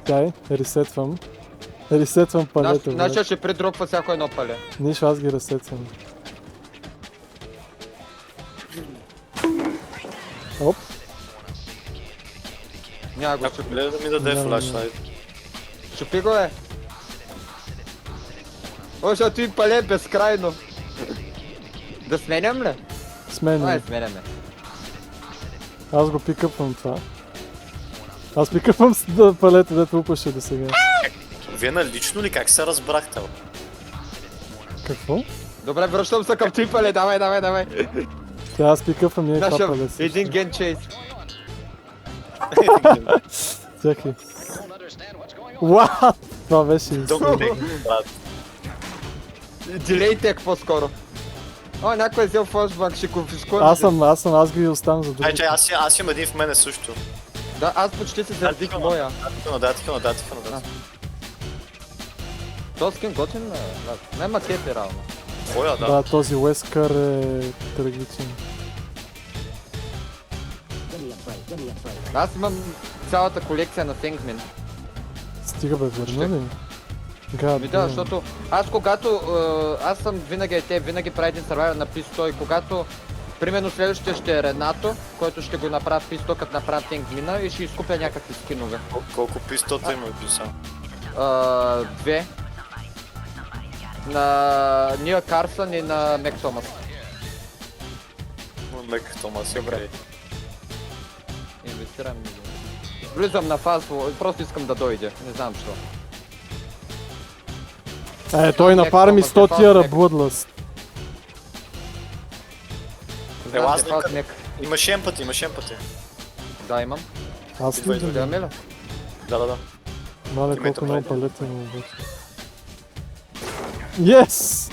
Чай, ресетвам. Ресетвам палета, брат. Нашия ще придропва всяко едно пале. Нищо, аз ги ресетвам. Оп. Няма го Ако щупи. гледа да ми даде Няма, флашлайт. Щупи го е. О, защото и пале безкрайно. Да сменям ли? Сменяме. Сменяме. Аз го пикъпвам това. Аз пикъпвам с палета, дето упаше до сега. Вие налично ли как се разбрахте? Бе? Какво? Добре, връщам се към ти пале, давай. Тя аз пикъпвам, ние това Нашия палет. един ген чейс. Чакай. What? Това беше Добре, брат. Дилей тек по-скоро. О, някой е взел флашбанк, ще конфискувам. аз ги оставам за други. Чай, аз имам един в мене също. Да, аз почти се заредих моя. Да, тихо. Този скин готин не макет е равно. Твоя, да. Да, този Уескър е трагичен. Аз имам цялата колекция на Тенгмин. Стига бе, верно ли? Гад, Ми да, защото аз когато... аз съм винаги прави един сървайвер на P100 и когато... Примерно следващия ще е Ренато, който ще го направя в P100, като направя Тенгмина и ще изкупя някакви скинове. Колко пистота има писал? Две. На Ния Карсън и на Мек Томас. Мек Томас е Добре. окей. Инвестирам. Влизам на фазо, просто искам да дойде, не знам що. той напарми 100 тиара Bloodlust. Ела, Знам, аз Мек. имаш емпати. Да, имам. Аз Идвай, ли да Гледаме ли? Да. Мале Името колко много прави. палета има обаче. Yes!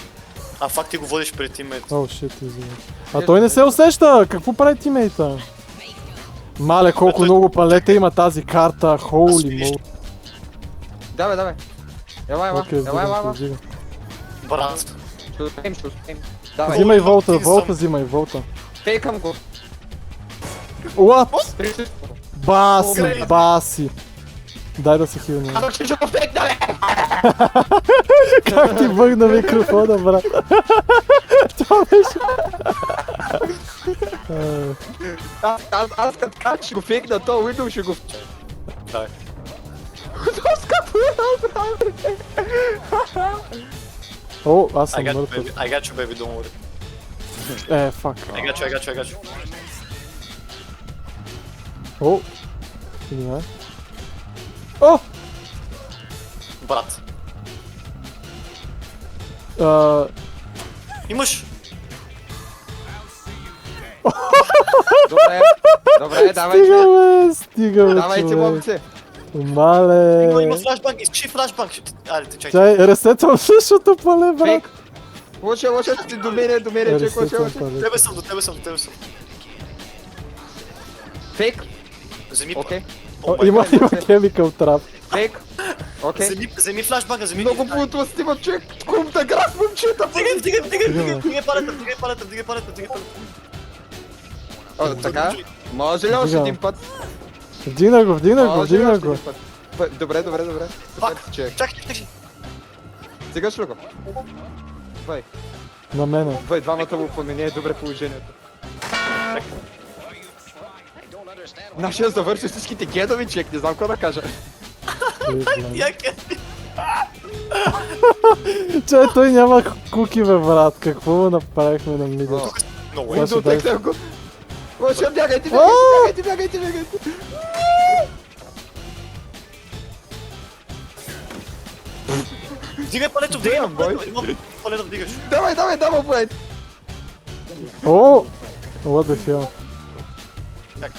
А факт ти го водиш пред тиммейт. О, шит, извиня. А той не се усеща! Какво прави тимейта? Мале колко Той- много палета има тази карта, Аз holy видиш. moly. Давай. Ела. Окей, вдигам. Брат. Ще успеем. Давай. Взимай волта, Ти съм. волта взимай, волта. Фейкам го. What? Пришли. Баси. Дай да се хилна. Аз ще го фейкна, бе! Как ти бъгна микрофона, брат? Това беше... Аз като как ще го фейкна, то Windows ще го... Дай. О, аз I съм got you, мъртъв. baby. I got you, baby, don't worry. Фак. I got you. О! Извиняй. О! Брат. Добре, Имаш! Стига бе, Давайте, човек. момци. Мале. Има флашбанк, изкажи флашбанк. Айде, чакай. Чай, ресетвам същото пале, брат. Фейк. Лоша, ще до мене, чек, Ресетвам лоша. пале. До тебе съм. Фейк. Вземи Окей. Има chemical trap. Фейк. Окей. Вземи флашбанка, вземи. Много плутвост има, човек. Кумта град, момчета. Вдигай палета. О, така. Може ли още Вдигам. един път? Вдигна го. Може ли още един път? Добре. Пак. Супер, човек. Чакай. Стигаш ли го? Вай. На мене. Вай, двамата му помени, е добре положението. Нашия завърши всичките гедови, човек, не знам какво да кажа. Чай, той няма куки, бе, брат. Какво му направихме на мида? Много Това е. ще дай- Дотекнах го. Лоша, бягайте. Вдигай палето, Damn, boy. Имам палето, вдигаш. Давай, блайд. О! What the hell?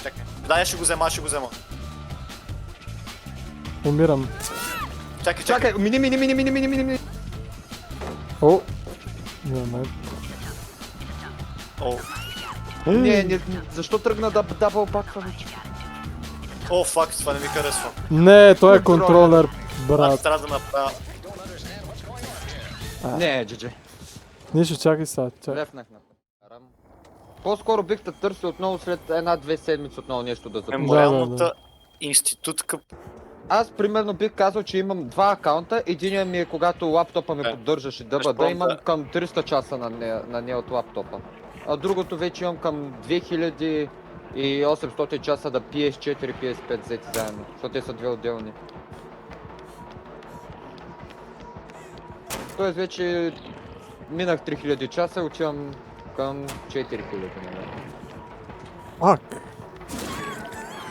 Чакай. Да, аз ще го взема. Умирам. Чакай. Мини. О! Не. О, Не, защо тръгна да дабъл баква, вече? фак, това не ми харесва. Не, той е контролер, Аз брат. трябва да направя... Не, GG. Нищо, чакай сега. Чакай. Лефнах на Арам. По-скоро бих те търсил отново след 1-2 седмици отново нещо да запомня. Мемориалната институтка Аз примерно бих казал, че имам два акаунта. Единият ми е когато лаптопа ми поддържаше ДБД, имам към 300 часа на нея от лаптопа. А другото вече имам към 2800 часа да PS4 и PS5 взети заедно, защото те са две отделни. Тоест вече минах 3000 часа и отивам към 4000. Пак.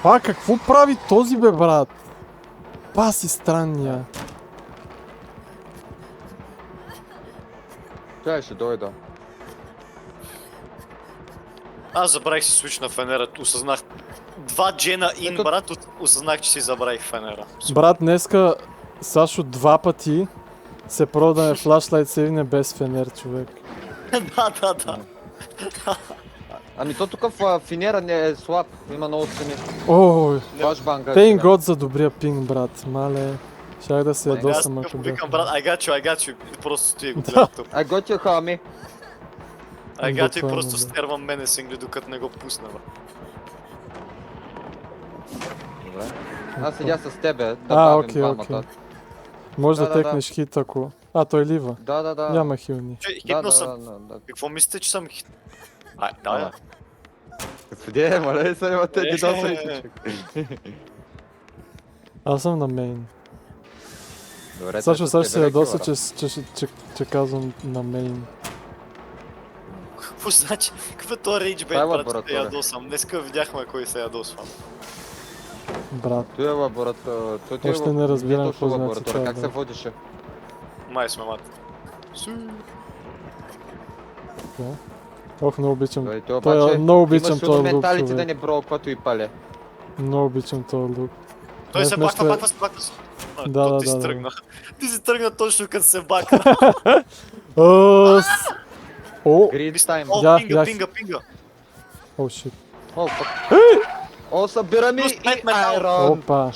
Пак, какво прави този бе, брат? Паси странния. Тя ще дойда. Аз забравих си свич на фенера, осъзнах. 2 джена ин, Ето- брат, осъзнах, че си забравих фенера. Брат, днеска Сашо 2 пъти се продаме флашлайт сейвне без фенер, човек. Да. Ами то тук в Финера не е слаб, има много цени. Ой, Флашбанга. thank God за добрия пинг, брат. Мале, щях да се Аз ядосам, Аз ако викам, бях. брат, I got you, просто стои го гледам тук. I got you, homie. I got you, Буквално, просто да. стервам мене сингли, докато не го пусна, брат. Добре. Аз седя с тебе, да А, бавим окей, двамата. окей. Може да Да, да, текнеш хит, ако... А, той лива. Да. Няма хилни. Че, Да, хитнал да, съм. да. Какво мислите, че съм хит? Да. Къде, мале, са имате дидосали. Аз съм на мейн. Добре, Сашо, сега ще се ядоса, ядоса, че казвам на мейн. Какво значи? Какво то рейдж бейт, Това е брат, че лаборатория. ядосам? Днеска видяхме кой се ядосвам. Брат. Той е лаборатория. Още не разбирам какво значи лаборатория. това, Как да. се водише? Май сме мат. Да. Ох, много обичам. Той Той, обаче много обичам има този лук, менталите да човек. не броквато и пале. Много обичам този лук. Той се вместо- баква. Да, Ти да, си да. тръгна. Ти си тръгна точно като се баква. О, Грид тайм. О, Я- пинга. о, шит. О, фак. О, събираме Плюс и пет метал. айрон. Опа.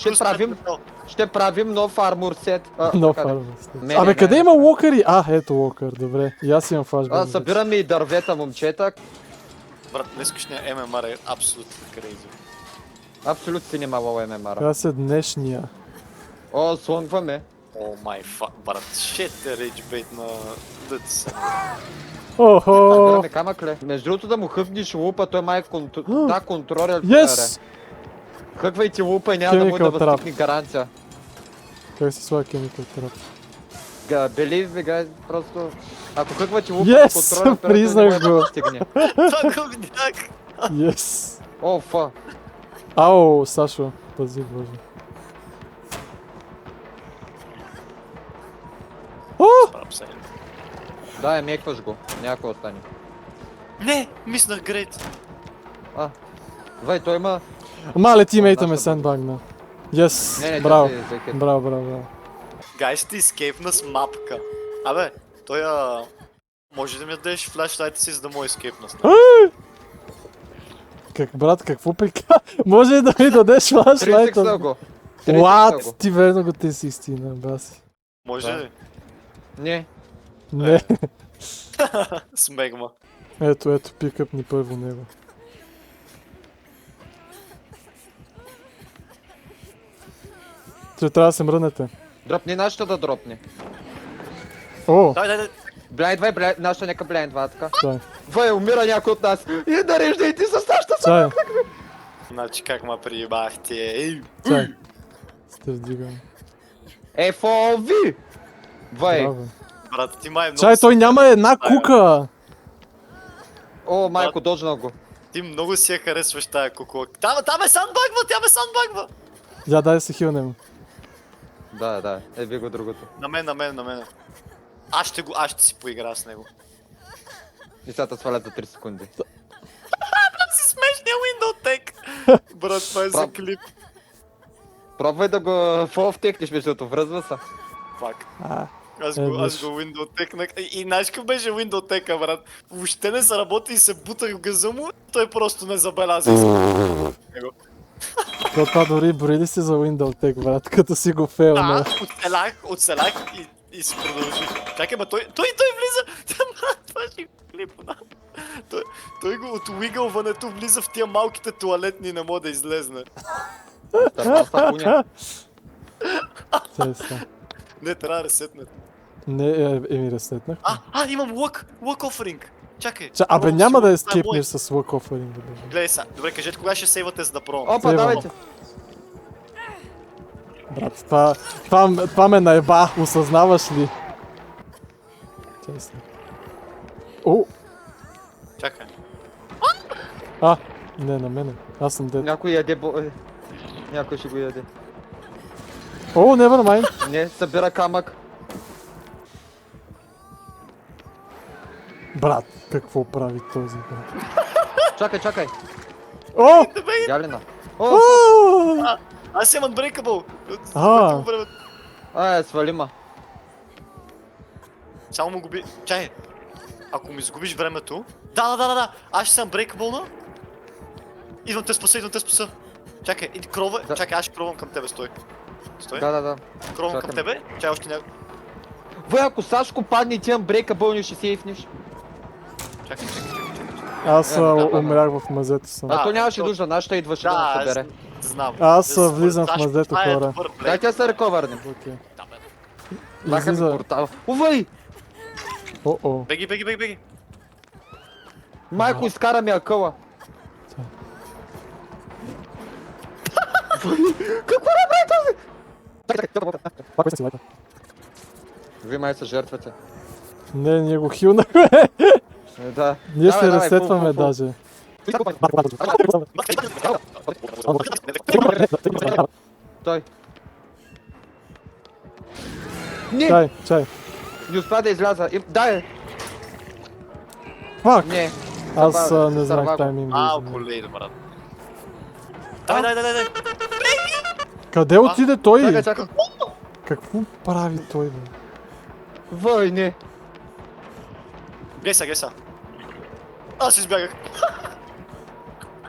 Ще правим нов армур сет. Нов така да. армор. Не, Абе, не, къде не. има локъри? А, ето локър, добре. И аз имам флашбан. Събираме и дървета, момчета. Брат, днескашния ММР е абсолютно крейзи. Абсолютно си нема лоу ММР. Аз е днешния. О, слонгваме. О май фак, брат, шет е рейдж бейт на дъца. Охо! Събираме камък ли? Между другото да му хъкнеш лупа, той май да контролер. Yes! Хъквайте лупа и няма да може да Chemical trap. възстигне гаранция. Как се слага Chemical Trap? Believe me, guys, просто... Ако хъквате лупа Yes! на контролер, той Признах не може да го. възстигне. Това го видях. Yes! О, фа. Ау, Сашо, пази боже. О! Да, мекваш го. Някой остане. Не, миснах грейт. Вай, той има... Мале, тимейта ме нашата сендбагна. Yes, Не, браво. тя се закет. Браво. Гайс, ти изкейпна с мапка. Абе, той може да ми дадеш флашлайта си, за да му изкейпна с него. Как, брат, какво прика? Може ли да ми дадеш 30 флашлайта? го. What? Ти верно го ти си истина, баси. Може Да. ли? Не. Не. Смегма. Ето, пикъп ни първо него. Че трябва да се мръднете. Дропни нашата да дропне. О, Дай. Блайнд, вай, нашата нека блайнд, така. чай, Вай, умира някой от нас. И нареждайте с нашата чай, Значи как ма приебахте. Ей, чай. Сте вдигам. FOV! Вай. Браво. брат, ти май много Чай, той няма една кука! О, майко, дожнал го. Ти много си я харесваш тая кукла. Там е сандбагва, тя ме сандбагва! Я дай да се хилнем. Да, ви го другото. На мен. Аз ще си поигра с него. И сега те свалят за 3 секунди. Си смешния Window Tech! Брат, това е за Прав. клип. Пробвай да го фолвтекнеш, между другото, връзва се. Фак. А, Аз го Window Tech-нах. И знаеш какъв беше Window Tech, брат? Въобще не заработи и се бутах в газа му, той просто не забеляза. това дори брои ли си за Windows Tech, брат, като си го фейлнал? Да, оцелях и си продължи. Чакай, той влиза! Брат, това ще го клипна. Той го от уигълването влиза в тия малките туалетни и не може да излезне. Търва сапуня. Чай сега. Не, трябва да ресетне. Не, ми ресетнах. Имам лък оферинг. Чакай. Абе пробвам няма си да лък, ескейпнеш с лък оферинга. Гледай сега. Добре, кажете кога ще сейвате, за да пробвам. Опа, Сейвам. давайте. Брат, това ме наеба, осъзнаваш ли? Чай сега. О! Чакай. Не, на мене. Аз съм дед. Някой яде някой ще го яде. О, never mind. Не, събира камък. Брат, какво прави този брат? Чакай. О! Ялина. О! Аз имам Unbreakable. Свали ма. Само му губи... Чай. Ако ми изгубиш времето... Да. Аз ще съм Unbreakable, но... Идвам те спаса. Чакай, иди крова. Да. Чакай, аз ще пробвам към тебе, стой. Да. Кровам към чакам. тебе. Чай още някой. Вой, ако Сашко падне и ти Unbreakable, ще сейфнеш. Чакай. Аз Да. умрях в мазето съм. А то нямаше нужда, нашата идваше да Да, ме събере. знам. Аз влизам в мазето, Това е хора. добър плей. Дай тя се рековърнем. Окей. Да, бе. Маха ми Излиза. портал. Увай! О. Беги. Майко, изкара ми акъла. Какво направи този? Пак си лайка. Вие май са жертвате. Не, ние го хилнахме. Да. Ние се Давай, ресетваме фул. даже. Той. Не! Чай. Не успя да изляза. Дай! Фак! Не. Аз не знаех Survival. тайминг. Колей, брат. Дай. Къде отиде той? Чакай. Какво прави той, бе? Вой, не. Гледай сега. Аз избягах.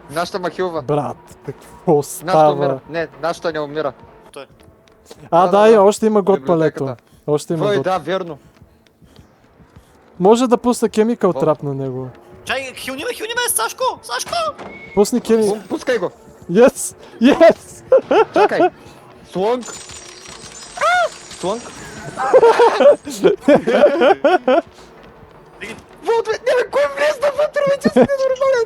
Нашата махилва. Брат, какво Нашата умира. става? Не, нашата не умира. Да, още има год Библиотеката. палето. Още има Вой, год. да, верно. Може да пусна Chemical О. Trap на него. Чай, хилни ме, Сашко! Пусни Chemical... Пускай го. Yes! Чакай. Слонг. Слонг. Вътре, не бе, кой влезна вътре, бе, че си ненормален?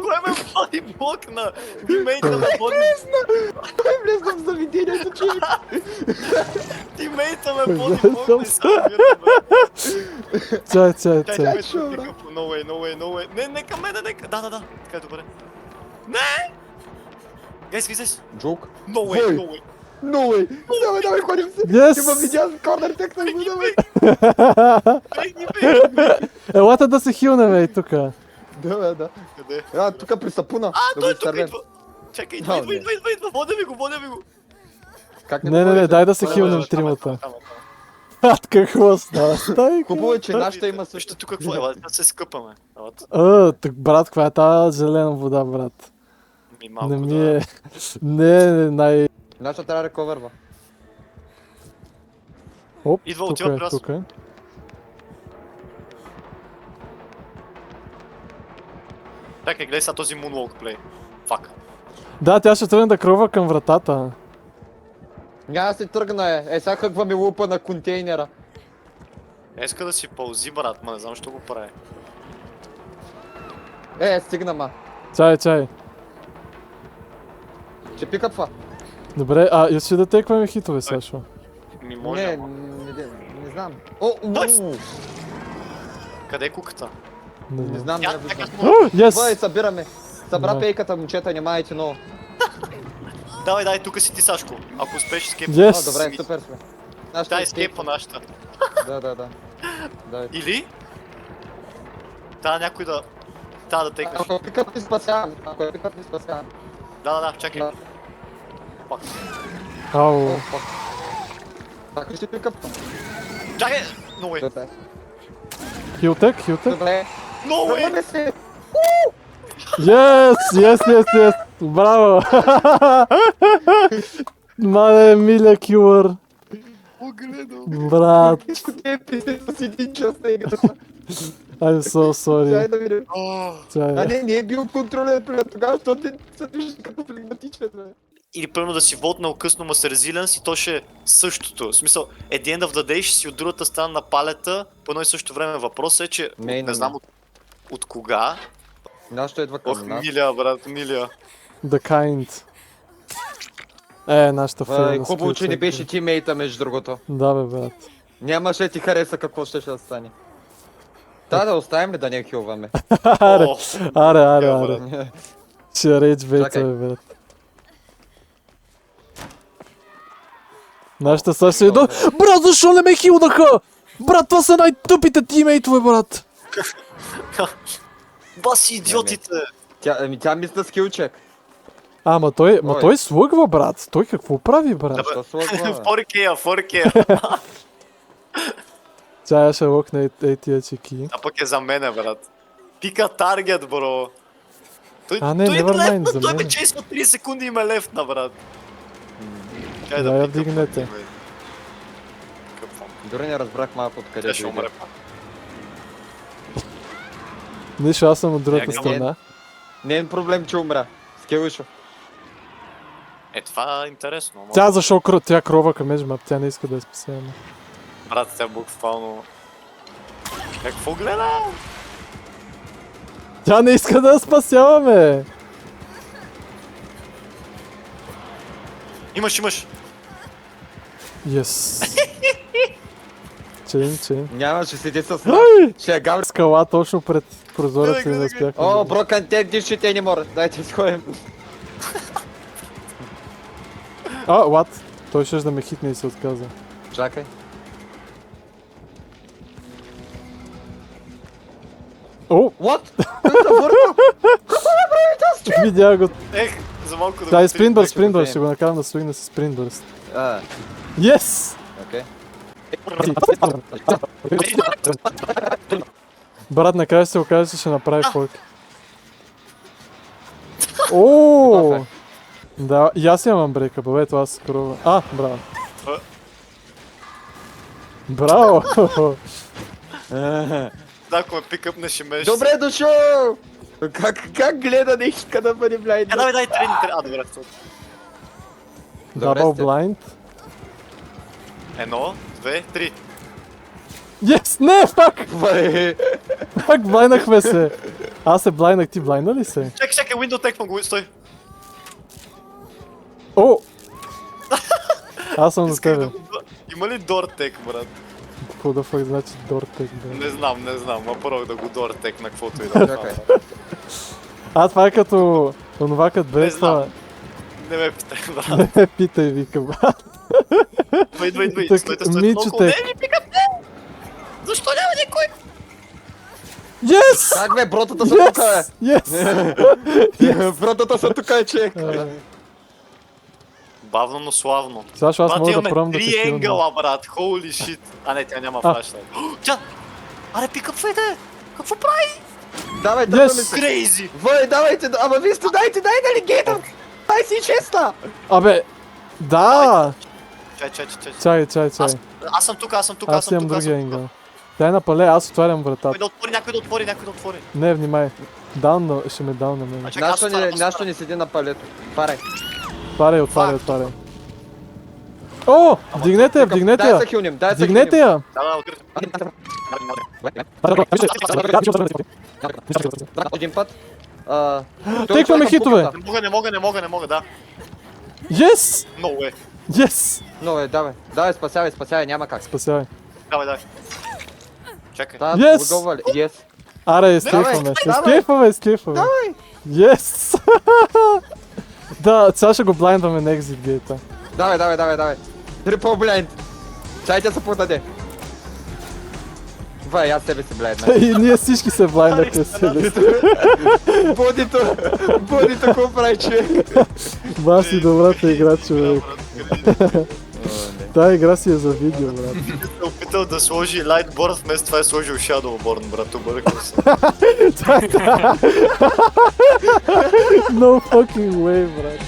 Кой ме води блокна? Тимейта ме води... Кой влезна в заведението, човек? Тимейта ме води блокна и само Чай. Чай, no way. Не, към мене, не. Да. Така е добре. Не! Гайс. Джок. No way. No way. Давай, ходим се. Yes! Има видео с корнер текна го, давай. Беги. Елата да се хилнем, и тука. Да. Къде? Тук при сапуна. Той го тук изтървем. идва. Чакай, Да, идва. Водя ви го. Как Не, дай да се Там, хилнем Там, тримата. там. Какво става? Стай, Хубаво е, че нашата има Вижте също. тук какво е, да се скъпаме. Елата. Брат, каква е тази зелена вода, брат? Малко Не ми да. е... Не, най... Нашата трябва да рековърва. Оп, Идва, тук отива е, при вас. тук е. Чакай, гледай сега този Moonwalk плей. Фак. Да, тя ще тръгне да крова към вратата. Няма да се тръгна, сега хъква ми лупа на контейнера. Иска да си пълзи, брат, ма не знам, що го прави. Стигна ма. Чай. Ще пикъпва. Добре, искаш да текваме хитове, Сашо? Ми може, Не, ама. не знам. Къде е куката? Не знам, Тя не виждам. така Вой, Вой, събираме. Събра Да. пейката, момчета, немайте много. Давай, тук си ти, Сашко. Ако успееш, скейп. Yes! Добре, супер сме. Нашата Дай ескейпва нашата. Да. Дай. Или? Трябва някой да... Трябва да текнеш. Ако пикът ни спасявам, Да, чакай. Да. Пак. Ау. Така ще пикъп. Чакай! No way. Добре. Хилтек? Добре. No way! Добре се. Yes! Браво! Мале, миля килър. Огледал. Брат. Не, писай с един час на играта. I'm so Чай sorry. да видим. О, Чай. Не е бил контролен плюс, тогава що ти се вижда като флегматичен, бе. или примерно да си вотнал късно, ма с резилиенс и то ще е същото. В смисъл, at the end of the day ще си от другата страна на палета по едно и също време. Въпросът е, че не знам от кога. Нашето идва Ох, към нас. Миля, брат, Миля. The kind. Нашата филма. Хубаво, че не беше тимейта, между другото. Да, бе, брат. Нямаше да ти хареса какво ще стане. Да оставим ли да не хилваме? Аре, О, аре. брат. Ще рейдж бейта, Чакай. бе, брат. Нашата сега ще идва. Брат, защо не ме хилнаха? Брат, това са най-тъпите тимейтове, брат. Баси идиотите! Тя мисля скилчек. Ма той слъгва, брат. Той какво прави, брат? Що слъгва, бе? 4K. Чая ще локне тия чеки. А пък е за мене, брат. Пика таргет, бро. Той Не, never mind, лефна, за той ме мен. чейсва 3 секунди и ме лефна, брат. Чай Да я пикам, вдигнете. бе. Какво? Дори не разбрах малко откъде Тя ще дойде. умре. Нищо, аз съм от другата Някакъв страна. Не е проблем, че умра. Скилшо. Това е интересно. ама- Тя защо тя крова към межма, тя не иска да я спасяваме. Брат, тя буквално... Какво гледа? Тя не иска да я спасяваме! Имаш. Yes. Чин. Нямаше седи с нас. Ай! Ще я гаври. Скала точно пред прозореца и не Гледай. успях. О, broken dead dish те не мора. Дайте сходим. What? Той ще да ме хитне и се отказа. Чакай. О! What? Видя го. Ех, за малко да... Да, го и спринтбърст, го ще го накарам да свигне с спринтбърст. Окей. Yes! Брат, накрая ще се окаже, че ще направи форк. О! Да, и аз имам брейка, бе, това се крова. Браво. Браво! Да, ако ме пикъпнеш и меш... Добре дошъл! Как гледа, не иска да бъде блайнд? Дай, трени. Добре, стоп. Дабл сте. блайнд. 1, 2, 3. Yes! Не, фак! Бай. Фак, блайнахме се. Аз се блайнах, ти блайна ли се? Чакай, window теквам го, стой. О! Аз съм за Исках тебе. да го... Има ли дортек, брат? Какво да фак значи дортек, бе? Не знам, ма първо да го дортек на каквото и да Чакай. Това е като онова като Не бейства. знам. Не ме питай, брат. Не ме питай, вика, брат. Идвай, Так, стойте, Мичо толкова. тек. Не ми пикат, не! Защо няма никой? Yes! Как бе, бротата са тука, Yes! Yes! бе. Бротата са тука, чек. Бавно, но славно. Сега аз Брат, мога да имаме пробвам да те хилна. триенгъла, брат, holy shit. Не, тя няма флашлайт. Тя... Аре, пикъпвайте! Какво прави? Давай, Yes! давай се. Крейзи! Вой, давайте, ама вие сте, дайте алигейтър! 26-та! Абе, да! Чай. Чай. Аз съм тук, Аз имам другия ангъл. Дай напале, аз отварям вратата. Някой да отвори. Не, внимай. Ще ме даун на мен. Чакай, аз отварям. Нашто ни седи на палето. Парай. Отваряй. О! Вдигнете я! Дай се хилнем, дай се Вдигнете я! Да, открито. Един път. Текваме хитове! Не мога, да. Yes! No way. Yes! Но, давай, спасявай, няма как. Спасявай. Давай. Чакай. Да, Yes! лугова ли? Yes. Аре, ескейфваме. Давай. Ескейфваме. Yes! Да, сега ще го блайндваме на екзит гейта. Давай. Трипл бленд. Чайте се подаде. Вай, аз тебе си блайдна. И ние всички се блайндахме с себе си. Бодито, какво прави, човек? Ба си добрата игра, човек. Тая игра си е за видео, брат. Се опитал да сложи Lightboard, вместо това е сложил Shadowborn, брат, объркал се. No fucking way, брат.